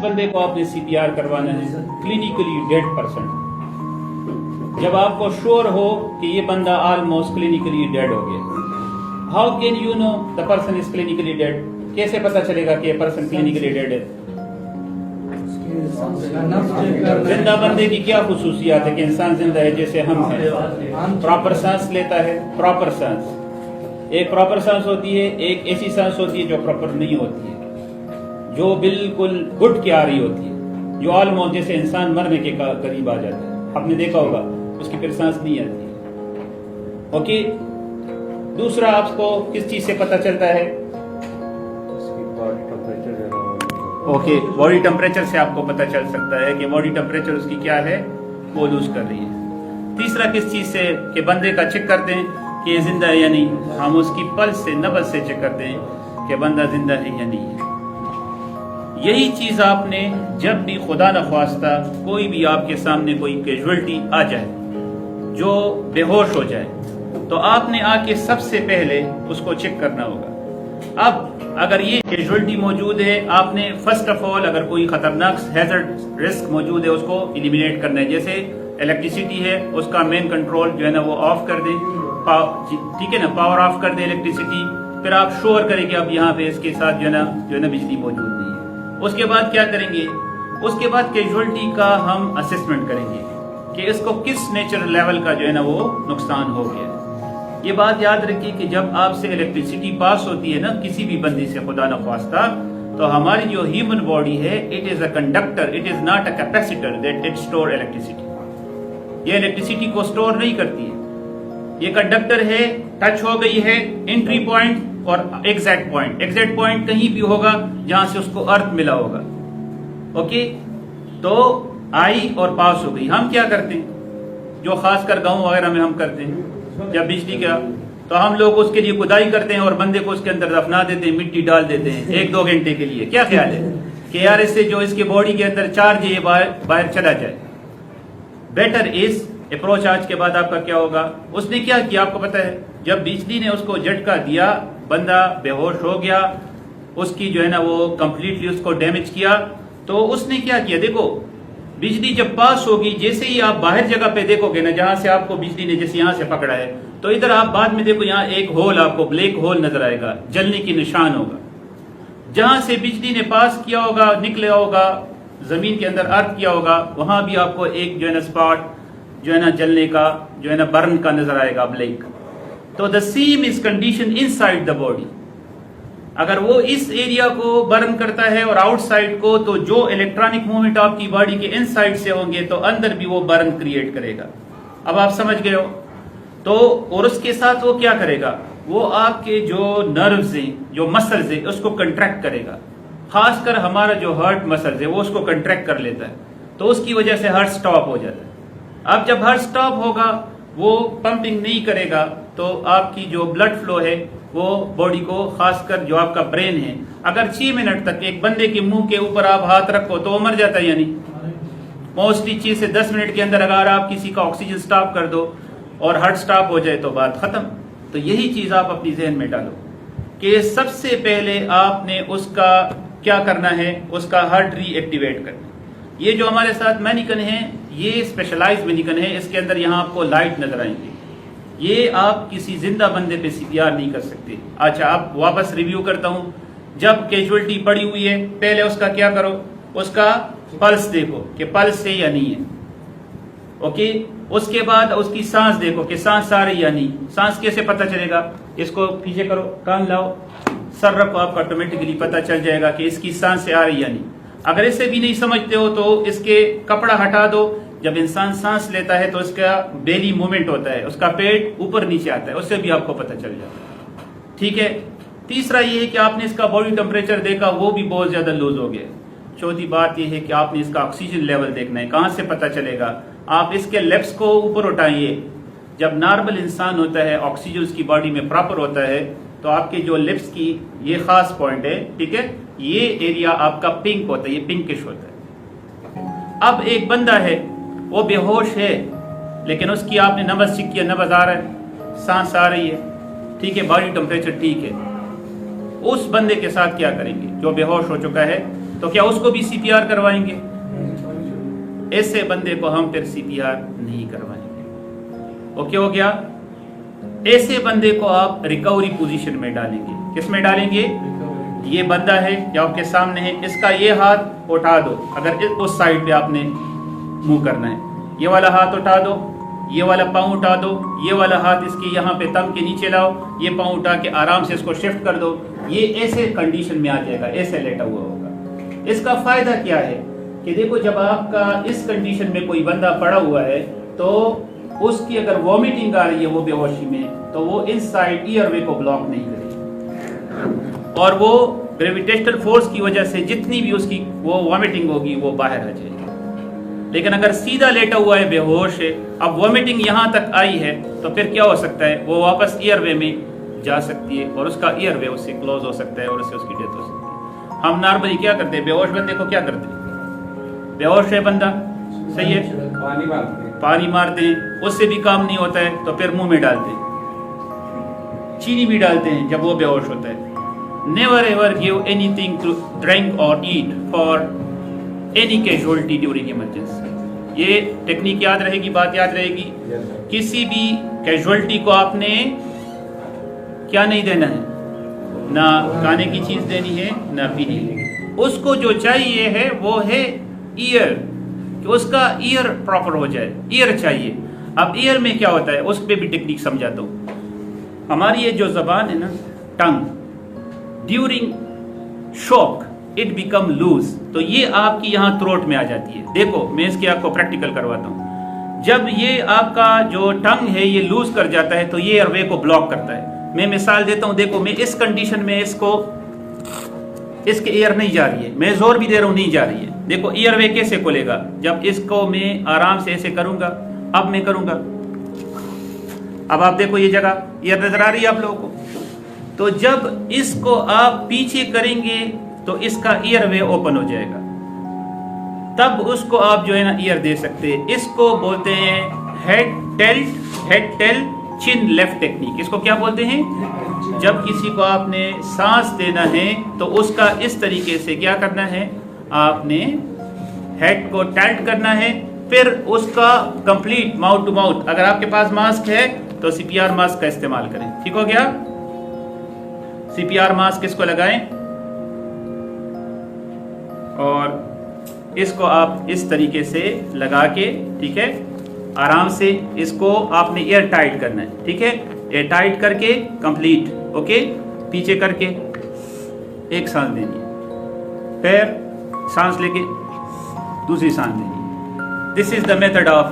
बंदे को आपने सीपीआर करवाना है क्लिनिकली डेड पर्सन, जब आपको श्योर हो कि ये बंदा ऑलमोस्ट क्लिनिकली डेड हो गया। How can you know the person is clinically dead? कैसे पता चलेगा कि ये पर्सन क्लिनिकली डेड है? जिंदा बंदे की क्या खुसूसियात है कि इंसान जिंदा है जैसे हम हैं? प्रॉपर सांस लेता है, प्रॉपर सांस, एक प्रॉपर सांस होती है, एक ऐसी सांस होती है जो प्रॉपर नहीं होती है, जो बिल्कुल घुट के आ रही होती है, जो ऑलमोस्ट जैसे इंसान मरने के करीब आ जाता है। आपने देखा होगा उसकी फिर सांस नहीं आती है। ओके, दूसरा आपको किस चीज से पता चलता है? ओके, बॉडी टेम्परेचर से आपको पता चल सकता है कि बॉडी टेम्परेचर उसकी क्या है, वो लूज कर रही है। तीसरा किस चीज से कि बंदे का चेक करते हैं कि ये जिंदा है या नहीं? हम उसकी पल्स से, नब्ज से चेक करते हैं कि बंदा जिंदा है या नहीं है। यही चीज आपने जब भी खुदा न ख्वास्ता कोई भी आपके सामने कोई कैजुअलिटी आ जाए जो बेहोश हो जाए, तो आपने आके सबसे पहले उसको चेक करना होगा। अब अगर ये कैजुअलिटी मौजूद है, आपने फर्स्ट ऑफ ऑल अगर कोई खतरनाक हैजर्ड रिस्क मौजूद है उसको एलिमिनेट करना है। जैसे इलेक्ट्रिसिटी है, उसका मेन कंट्रोल जो है ना वो ऑफ कर दे, ठीक है ना, पावर ऑफ कर दे इलेक्ट्रिसिटी। फिर आप श्योर करें कि अब यहाँ पे इसके साथ जो है ना बिजली मौजूद नहीं है। उसके बाद क्या करेंगे? उसके बाद कैजुअलिटी का हम असेसमेंट करेंगे कि इसको किस नेचर लेवल का जो है ना वो नुकसान हो गया। ये बात याद रखिए कि जब आपसे इलेक्ट्रिसिटी पास होती है ना किसी भी बंदे से, खुदा न ख्वास्ता, तो हमारी जो ह्यूमन बॉडी है, it is a conductor, it is not a capacitor that it store electricity. ये इलेक्ट्रिसिटी को स्टोर नहीं करती है, ये कंडक्टर है, टच हो गई है, एंट्री पॉइंट और एग्जैक्ट पॉइंट। एग्जैक्ट पॉइंट कहीं भी होगा जहां से उसको अर्थ मिला होगा। ओके, तो आई और पास हो गई। हम क्या करते हैं, जो खासकर गांव वगैरह में हम करते हैं, जब बिजली का, तो हम लोग उसके लिए खुदाई करते हैं और बंदे को उसके अंदर दफना देते हैं, मिट्टी डाल देते हैं 1-2 घंटे के लिए। क्या ख्याल है कि यार इससे जो इसके बॉडी के अंदर चार्ज है बाहर चला जाए। Better is approach. आज के बाद आपका क्या होगा? उसने क्या किया आपको पता है? जब बिजली ने उसको झटका दिया, बंदा बेहोश हो गया, उसकी जो है ना वो कंप्लीटली उसको डैमेज किया, तो उसने क्या किया? देखो, बिजली जब पास होगी, जैसे ही आप बाहर जगह पे देखोगे ना जहां से आपको बिजली ने जैसे यहां से पकड़ा है, तो इधर आप बाद में देखो यहाँ एक होल, आपको ब्लैक होल नजर आएगा, जलने की निशान होगा। जहां से बिजली ने पास किया होगा, निकला होगा, जमीन के अंदर अर्थ किया होगा, वहां भी आपको एक जो है ना स्पॉट जो है ना जलने का, जो है ना बर्न का नजर आएगा, ब्लैक। तो the same is condition inside the body. अगर वो इस एरिया को बर्न करता है और आउटसाइड को, तो जो इलेक्ट्रॉनिक मूवमेंट आपकी बॉडी के इनसाइड से होंगे तो अंदर भी वो बर्न क्रिएट करेगा। अब आप समझ गए हो? तो और उसके साथ वो क्या करेगा? वो आपके जो नर्व्स हैं, जो मसल्स हैं, उसको कंट्रैक्ट करेगा। खासकर हमारा जो हार्ट मसल्स है वो उसको कंट्रैक्ट कर लेता है, तो उसकी वजह से हार्ट स्टॉप हो जाता है। अब जब हार्ट स्टॉप होगा, वो पंपिंग नहीं करेगा, तो आपकी जो ब्लड फ्लो है वो बॉडी को, खासकर जो आपका ब्रेन है, अगर 6 मिनट तक एक बंदे के मुंह के ऊपर आप हाथ रखो तो वो मर जाता है, यानी मोस्टली 6 से 10 मिनट के अंदर अगर आप किसी का ऑक्सीजन स्टॉप कर दो और हार्ट स्टॉप हो जाए तो बात खत्म। तो यही चीज आप अपनी जहन में डालो कि सबसे पहले आपने उसका क्या करना है, उसका हार्ट रीएक्टिवेट करना। ये जो हमारे साथ मैनिकन है, ये स्पेशलाइज्ड मैनिकन है, इसके अंदर यहाँ आपको लाइट नजर आएंगे। ये आप किसी जिंदा बंदे पे सीपीआर नहीं कर सकते। अच्छा, आप वापस रिव्यू करता हूं। जब कैजुअलिटी पड़ी हुई है, पहले उसका क्या करो? उसका पल्स देखो कि पल्स है या नहीं है। ओके, उसके बाद उसकी सांस देखो कि सांस आ रही या नहीं। सांस कैसे पता चलेगा? इसको पीछे करो, कान लाओ, सर रखो, आपको ऑटोमेटिकली पता चल जाएगा कि इसकी सांस से आ रही या नहीं। अगर इसे भी नहीं समझते हो तो इसके कपड़ा हटा दो। जब इंसान सांस लेता है तो उसका बेली मूवमेंट होता है, उसका पेट ऊपर नीचे आता है, उससे भी आपको पता चल जाता है। ठीक है। तीसरा ये है कि आपने इसका बॉडी टेम्परेचर देखा, वो भी बहुत ज्यादा लूज हो गया। चौथी बात यह है कि आपने इसका ऑक्सीजन लेवल देखना है। कहां से पता चलेगा? आप इसके लिप्स को ऊपर उठाइए। जब नॉर्मल इंसान होता है, ऑक्सीजन उसकी बॉडी में प्रॉपर होता है, तो आपके जो लिप्स की ये खास पॉइंट है, ठीक है, ये एरिया आपका पिंक होता है, ये पिंकिश होता है। अब एक बंदा है, वो बेहोश है, लेकिन उसकी आपने नब्ज चेक किया, नब्ज आ रहा है, सांस आ रही है, ठीक है, बॉडी टेम्परेचर ठीक है। उस बंदे के साथ क्या करेंगे जो बेहोश हो चुका है? तो क्या उसको भी CPR करवाएंगे? ऐसे बंदे को हम फिर CPR नहीं करवाएंगे। ओके हो गया? ऐसे बंदे को आप रिकवरी पोजीशन में डालेंगे। किस में डालेंगे? ये बंदा है जो आपके सामने है, इसका ये हाथ उठा दो, अगर उस साइड पे आपने मुंह करना है, ये वाला हाथ उठा दो, ये वाला पाँव उठा दो, ये वाला हाथ इसके यहाँ पे तम के नीचे लाओ, ये पाँव उठा के आराम से इसको शिफ्ट कर दो, ये ऐसे कंडीशन में आ जाएगा, ऐसे लेटा हुआ होगा। इसका फायदा क्या है कि देखो, जब आपका इस कंडीशन में कोई बंदा पड़ा हुआ है तो उसकी अगर वॉमिटिंग आ रही है वो बेहोशी में, तो वो इनसाइड ईयरवे को ब्लॉक नहीं करेगी और वो ग्रेविटेशनल फोर्स की वजह से जितनी भी उसकी वो वॉमिटिंग होगी वो बाहर आ जाएगी। लेकिन अगर सीधा लेटा हुआ है, बेहोश है, अब वॉमिटिंग यहाँ तक आई है, तो फिर क्या हो सकता है? वो वापस ईयरवे में जा सकती है और उसका ईयरवे उससे क्लोज हो सकता है और उससे उसकी डेथ हो सकती है। हम नॉर्मली क्या करते हैं? बेहोश बंदे को क्या करते हैं? बेहोश है बंदा, सही है, पानी मारते हैं, उससे भी काम नहीं होता है तो फिर मुंह में डालते हैं, चीनी भी डालते हैं जब वो बेहोश होता है। Never ever give anything to drink और eat for any casualty during emergency. ये टेक्निक याद रहेगी, बात याद रहेगी। किसी भी कैजुअलिटी को आपने क्या नहीं देना है? ना खाने की चीज देनी है, ना पीनी है। उसको जो चाहिए है वो है ईयर, कि उसका ईयर प्रॉपर हो जाए, ईयर चाहिए। अब ईयर में क्या होता है, उस पर भी टेक्निक समझाता हूँ। हमारी ये जो जबान है ना, tongue, during shock it become loose, तो ये आपकी यहाँ थ्रोट में आ जाती है। देखो मैं इसके आपको प्रैक्टिकल करवाता हूँ। जब ये आपका जो टंग है ये लूज कर जाता है तो ये एयरवे को ब्लॉक करता है। मैं मिसाल देता हूँ, देखो मैं इस कंडीशन में इसके एयर नहीं जा रही है, मैं जोर भी दे रहा हूँ, नहीं जा रही है। देखो एयरवे कैसे खुलेगा? जब इसको मैं आराम से ऐसे करूंगा, अब मैं करूंगा, अब आप देखो ये जगह एयर नजर आ रही है आप लोगों को। तो जब इसको आप पीछे करेंगे तो इसका ईयरवे ओपन हो जाएगा, तब उसको आप जो है ना ईयर दे सकते हैं। इसको बोलते हैं हेड टेल चिन लेफ्ट टेक्निक। इसको क्या बोलते हैं? जब किसी को आपने सांस देना है तो उसका इस तरीके से क्या करना है, आपने हेड को टाइट करना है, फिर उसका कंप्लीट माउथ टू माउथ। अगर आपके पास मास्क है तो CPR मास्क का इस्तेमाल करें। ठीक हो गया? CPR मास्क इसको लगाएं और इसको आप इस तरीके से लगा के, ठीक है, आराम से इसको आपने एयर टाइट करना है। ठीक है, एयर टाइट करके कंप्लीट, ओके, पीछे करके एक सांस देनी है, फिर सांस लेके दूसरी सांस देनी है। This is the method of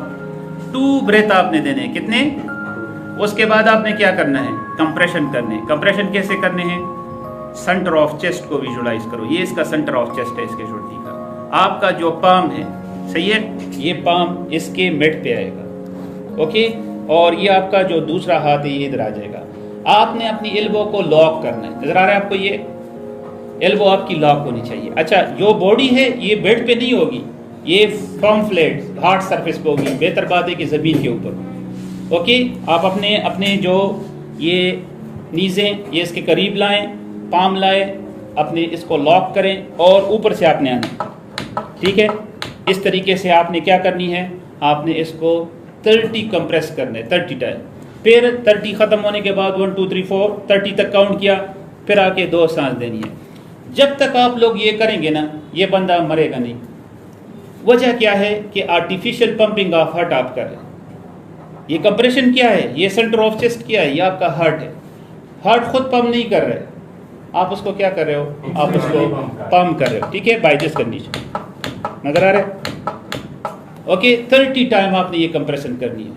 2 breath आपने देने हैं। कितने? उसके बाद आपने क्या करना है? कंप्रेशन करने। कंप्रेशन कैसे करने हैं? सेंटर ऑफ चेस्ट को विजुलाइज करो। ये इसका सेंटर ऑफ चेस्ट है, इसके छोटी का। आपका जो पाम है, सही है, ये पाम इसके मिड पे आएगा, ओके, और ये आपका जो दूसरा हाथ है ये इधर आ जाएगा। आपने अपनी एल्बो को लॉक करना है। नजर आ रहा है आपको? ये एल्बो आपकी लॉक होनी चाहिए। अच्छा, जो बॉडी है ये बेड पे नहीं होगी, ये फर्म फ्लैट हार्ड सरफेस पे होगी। बेहतर बात है कि जमीन के ऊपर। ओके, आप अपने जो ये नीजें ये इसके करीब लाएं, पाम लाएं, अपने इसको लॉक करें और ऊपर से आपने आना। ठीक है, इस तरीके से आपने क्या करनी है, आपने इसको 30 कंप्रेस करना है, 30 टाइम। फिर 30 खत्म होने के बाद 1 2 3 4 30 तक काउंट किया, फिर आके 2 सांस देनी है। जब तक आप लोग ये करेंगे ना, ये बंदा मरेगा नहीं। वजह क्या है कि आर्टिफिशियल पंपिंग ऑफ हार्ट आप कर रहे हैं। ये कंप्रेशन क्या है? ये सेंटर ऑफ चेस्ट क्या है? ये आपका हार्ट है। हार्ट खुद पंप नहीं कर रहा है, आप उसको क्या कर रहे हो? आप उसको पंप कर रहे हो। ठीक है, बाय दिस कंडीशन। नजर आ रहा है? ओके, 30 टाइम आपने ये कंप्रेशन करनी है।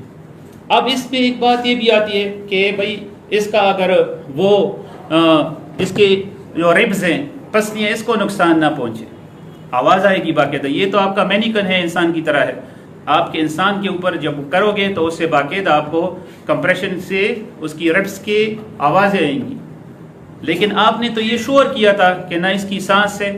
अब इसमें एक बात ये भी आती है कि भाई इसका अगर वो इसके जो रिब्स हैं, पसलियाँ, इसको नुकसान ना पहुंचे, आवाज़ आएगी बाकायदा। ये तो आपका मैनिकन है, इंसान की तरह है। आपके इंसान के ऊपर जब करोगे तो उससे बाकायदा आपको कंप्रेशन से उसकी रिब्स की आवाज़ें आएंगी। लेकिन आपने तो ये श्योर किया था कि ना इसकी सांस है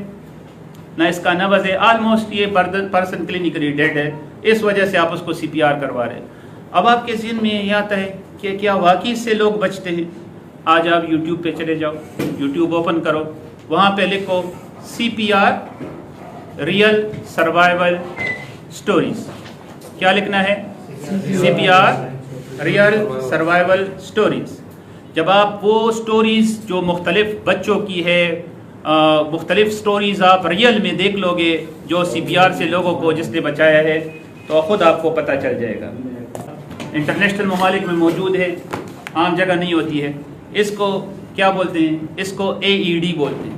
ना इसका नब्ज़ है, ऑलमोस्ट ये पर्सन क्लिनिकली डेड है, इस वजह से आप उसको CPR करवा रहे हैं। अब आपके ज़हन में ये आता है कि क्या वाकई से लोग बचते हैं? आज आप YouTube पे चले जाओ, YouTube ओपन करो, वहाँ पे लिखो CPR रियल सर्वाइवल स्टोरीज। क्या लिखना है? CPR real survival stories. जब आप वो स्टोरीज जो मुख्तलिफ बच्चों की है, मुख्तलिफ स्टोरीज आप रियल में देख लोगे जो CPR से लोगों को जिसने बचाया है, तो ख़ुद आपको पता चल जाएगा। इंटरनेशनल ममालिक में मौजूद है, आम जगह नहीं होती है। इसको क्या बोलते हैं? इसको AED बोलते हैं।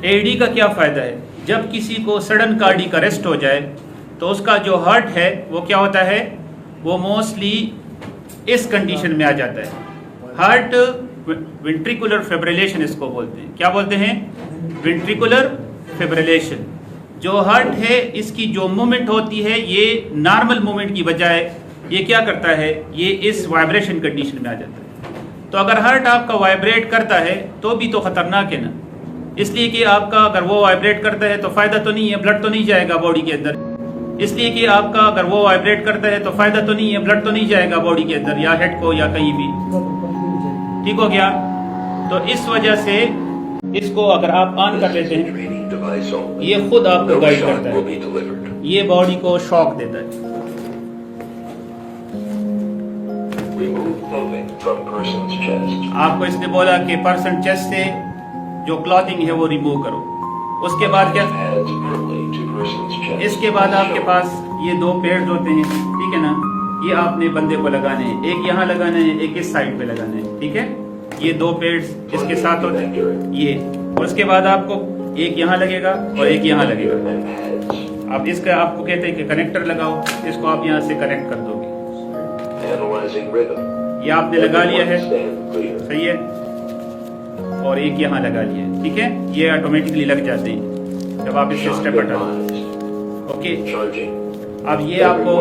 AED का क्या फ़ायदा है? जब किसी को सडन कार्डियक अरेस्ट हो जाए तो उसका जो हार्ट है वो क्या होता है? वो मोस्टली इस कंडीशन में आ जाता है। हार्ट वेंट्रिकुलर फिब्रिलेशन इसको बोलते हैं। क्या बोलते हैं? Ventricular fibrillation. जो हार्ट है इसकी जो मूवमेंट होती है ये नॉर्मल मूवमेंट की बजाय ये क्या करता है? ये इस वाइब्रेशन कंडीशन में आ जाता है। तो अगर हार्ट आपका वाइब्रेट करता है तो भी तो खतरनाक है ना, इसलिए कि आपका अगर वो वाइब्रेट करता है तो फ़ायदा तो नहीं है, ब्लड तो नहीं जाएगा बॉडी के अंदर। इसलिए कि आपका अगर वो वाइब्रेट करता है तो फ़ायदा तो नहीं है, ब्लड तो नहीं जाएगा बॉडी के अंदर या हेड को या कहीं भी। ठीक हो गया? तो इस वजह से इसको अगर आप ऑन कर लेते हैं ये खुद आपको गाइड करता है, ये बॉडी को शॉक देता है। आपको इसने बोला कि पर्सन चेस्ट से जो क्लॉथिंग है वो रिमूव करो। उसके बाद क्या? इसके बाद आपके पास ये दो पैड्स होते हैं, ठीक है ना? ये आपने बंदे को लगाने हैं, एक यहाँ लगाना है, एक इस साइड पे लगाना है, ठीक है? ये दो पैड्स इसके साथ होते हैं ये, और उसके बाद आपको एक यहाँ लगेगा और एक यहाँ लगेगा। अब इसका आपको कहते हैं कि कनेक्टर लगाओ, इसको आप यहाँ से कनेक्ट कर दोगे। ये आपने लगा लिया है, सही है, और एक यहाँ लगा लिया है, ठीक है? ये ऑटोमेटिकली लग जाते हैं जब आप इससे स्टेप हटा। ओके, अब ये आपको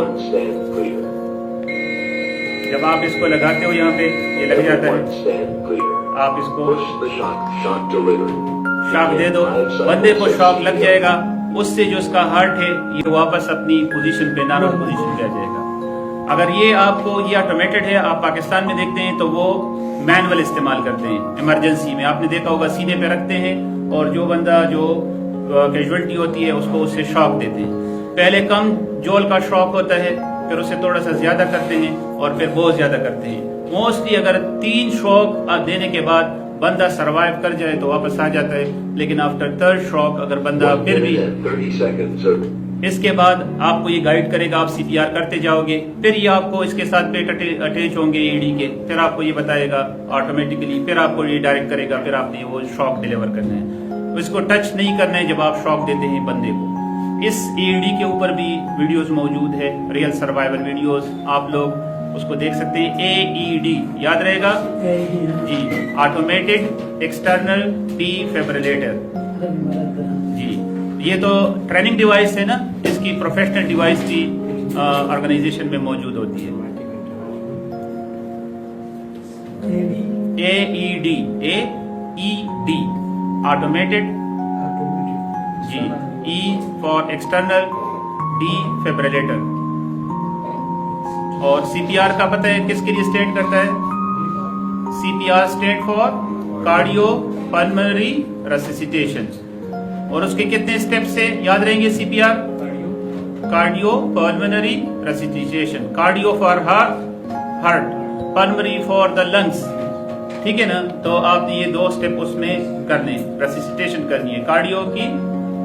जब आप इसको लगाते हो यहाँ पे ये लग जाता है, आप इसको शॉक दे दो, बंदे को शॉक लग जाएगा, उससे जो उसका हार्ट है ये वापस अपनी पोजीशन पे, नॉर्मल पोजीशन पे आ जाएगा। अगर ये आपको ये ऑटोमेटेड है, आप पाकिस्तान में देखते हैं तो वो मैनुअल इस्तेमाल करते हैं। इमरजेंसी में आपने देखा होगा सीने पे रखते हैं और जो बंदा जो कैजुअलिटी होती है उसको उससे शॉक देते हैं। पहले कम जोल का शॉक होता है, फिर उससे थोड़ा सा ज्यादा करते हैं और फिर बहुत ज्यादा करते हैं। मोस्टली अगर 3 शॉक देने के बाद बंदा सरवाइव कर जाए तो वापस आ जाता है, लेकिन आफ्टर 3rd शॉक अगर बंदा फिर भी, इसके बाद आपको ये गाइड करेगा, आप CPR करते जाओगे, फिर ये आपको इसके साथ पेट अटैच होंगे AED के, फिर आपको ये बताएगा ऑटोमेटिकली, फिर आपको ये डायरेक्ट करेगा, फिर आपने वो शॉक डिलीवर करना है। तो इसको टच नहीं करना है जब आप शॉक देते हैं बंदे को। इस AED के ऊपर भी वीडियोस मौजूद है, रियल सर्वाइवल वीडियोस, आप लोग उसको देख सकते हैं। AED याद रहेगा जी, ऑटोमेटेड एक्सटर्नल डिफिब्रिलेटर जी। ये तो ट्रेनिंग डिवाइस है ना, इसकी प्रोफेशनल डिवाइस भी ऑर्गेनाइजेशन में मौजूद होती है। AED ऑटोमेटेड जी, E फॉर एक्सटर्नल डिफिब्रिलेटर। और CPR का पता है किसके लिए स्टैंड करता है? CPR stand for cardio pulmonary resuscitation. और उसके कितने स्टेप्स से याद रहेंगे CPR? Cardio pulmonary resuscitation, cardio for heart, pulmonary for the lungs, ठीक है ना? तो आपने ये 2 स्टेप उसमें करने, रेसिसिटेशन करनी है, कार्डियो की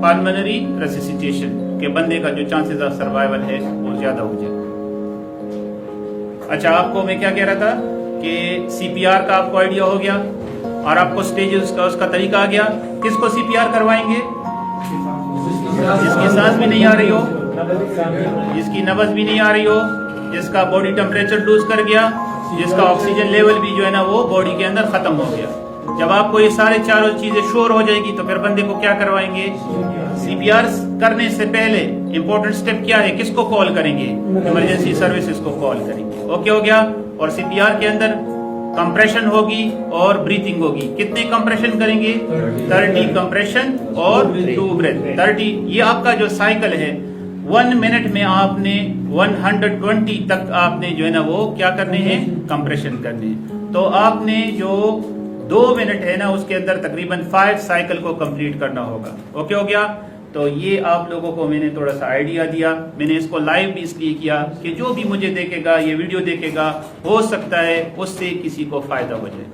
पल्मोनरी रेसिसिटेशन के बंदे का जो चांसेस ऑफ सर्वाइवल है वो ज्यादा हो जाए। अच्छा, आपको मैं क्या कह रहा था कि CPR का आपको आइडिया हो गया और आपको स्टेजेस का उसका तरीका आ गया। किसको CPR करवाएंगे? जिसकी सांस भी नहीं आ रही हो, जिसकी नब्ज भी नहीं आ रही हो, जिसका बॉडी टेम्परेचर लूज कर गया, जिसका ऑक्सीजन लेवल भी जो है ना वो बॉडी के अंदर खत्म हो गया। जब आपको ये सारे चारों चीजें श्योर हो जाएगी तो फिर बंदे को क्या करवाएंगे? CPR करने से पहले इंपॉर्टेंट स्टेप क्या है? किसको कॉल करेंगे? इमरजेंसी सर्विसेज को कॉल करेंगे। ओके हो गया। और CPR के अंदर कंप्रेशन होगी और ब्रीथिंग होगी। कितने कंप्रेशन करेंगे? 30 कंप्रेशन और 2 ब्रेथ। 30, ये आपका जो साइकिल है 1 मिनट में आपने 120 तक आपने जो है ना वो क्या करने हैं? कंप्रेशन करने हैं। तो आपने जो 2 मिनट है ना उसके अंदर तकरीबन 5 साइकिल को कंप्लीट करना होगा। ओके हो गया। तो ये आप लोगों को मैंने थोड़ा सा आइडिया दिया। मैंने इसको लाइव भी इसलिए किया कि जो भी मुझे देखेगा, ये वीडियो देखेगा, हो सकता है उससे किसी को फायदा हो जाए।